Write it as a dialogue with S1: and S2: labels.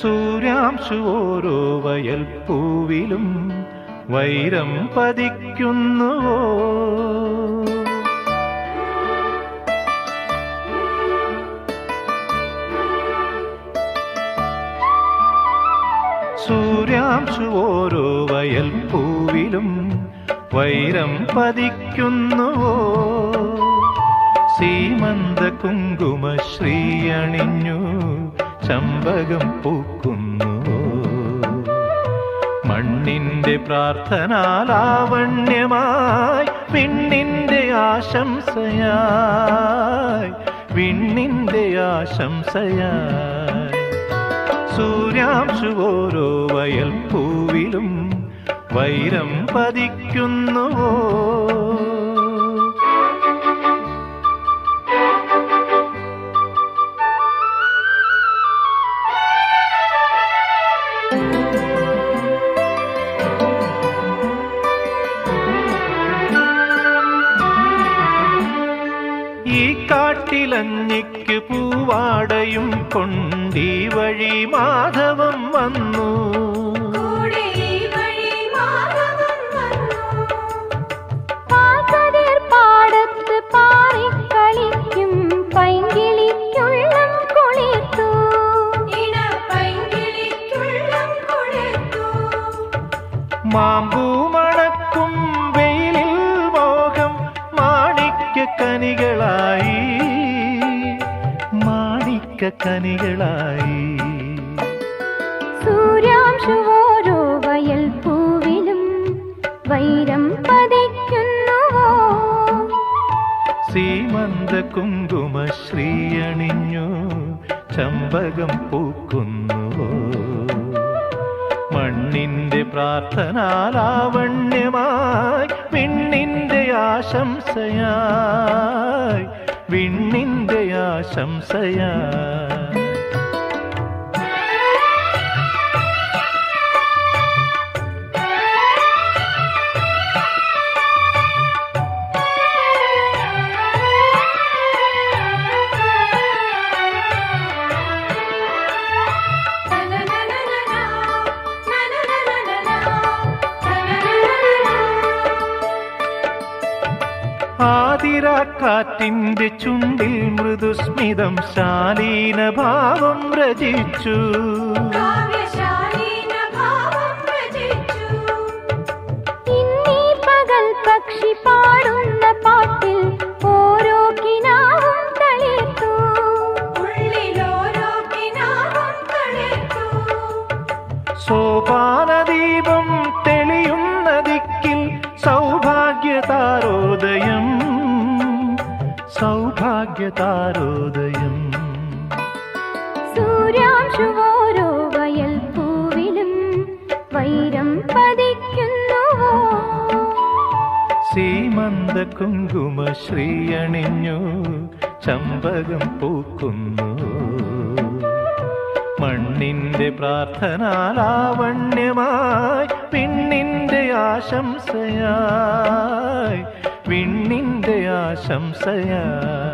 S1: സൂര്യാംശു ഓരോ വയൽ പൂവിലും വൈരം പതിക്കുന്നുവോ? സൂര്യാംശു ഓരോ വയൽ പൂവിലും വൈരം പതിക്കുന്നുവോ? സീമന്ത കുങ്കുമശ്രീ അണിഞ്ഞു ചമ്പകം പൂക്കുന്നുവോ? മണ്ണിന്റെ പ്രാർത്ഥനാലാവണ്യമായി വിണ്ണിന്റെ ആശംസയായി, വിണ്ണിന്റെ ആശംസയായി. സൂര്യാംശു ഓരോ വയൽ പൂവിലും വൈരം പതിക്കുന്നുവോ? ഈ കാട്ടിലഞ്ഞിക്ക് പൂവാടയും കൊണ്ടീ വഴി മാധവം വന്നു.
S2: പാടത്ത് പാറിക്കളിക്കും പൈങ്കിളിക്കുള്ളം കുളിർത്തു.
S1: മാമ്പൂ മണക്കും വെയിലിൽ മോഹം മാണിക്യക്കനികളായി, മാണിക്യക്കനികളായി.
S2: സൂര്യാംശു ഓരോ വയൽ പൂവിലും വൈരം പതിക്കുന്നുവോ?
S1: സീമന്ത കുങ്കുമശ്രീ അണിഞ്ഞു ചമ്പകം പൂക്കുന്നുവോ? മണ്ണിന്റെ പ്രാർത്ഥനാലാവണ്യമായി വിണ്ണിന്റെ ആശംസയായി, വിണ്ണിന്റെ ആശംസയായി. ആതിരാക്കാറ്റിന്റെ ചുണ്ടിൽ മൃദുസ്മിതം ശാലീനഭാവം രചിച്ചു.
S2: ഇന്നീ പകൽ പക്ഷി പാടുന്ന പാട്ടിൽ ഓരോ കിനാവും തളിർത്തു.
S1: സോപാനദീപം തെളിയുന്ന ദിക്കിൽ സൗഭാഗ്യതാരോദയം, സൗഭാഗ്യതാരോദയം.
S2: സൂര്യാംശു ഓരോ വയൽ പൂവിലും വൈരം പതിക്കുന്നുവോ?
S1: സീമന്ത കുങ്കുമശ്രീ അണിഞ്ഞു ചമ്പകം പൂക്കുന്നു. മണ്ണിന്റെ പ്രാർത്ഥനാലാവണ്യമായി വിണ്ണിന്റെ ആശംസയായി, വിണ്ണിന്റെ ആശംസയായി.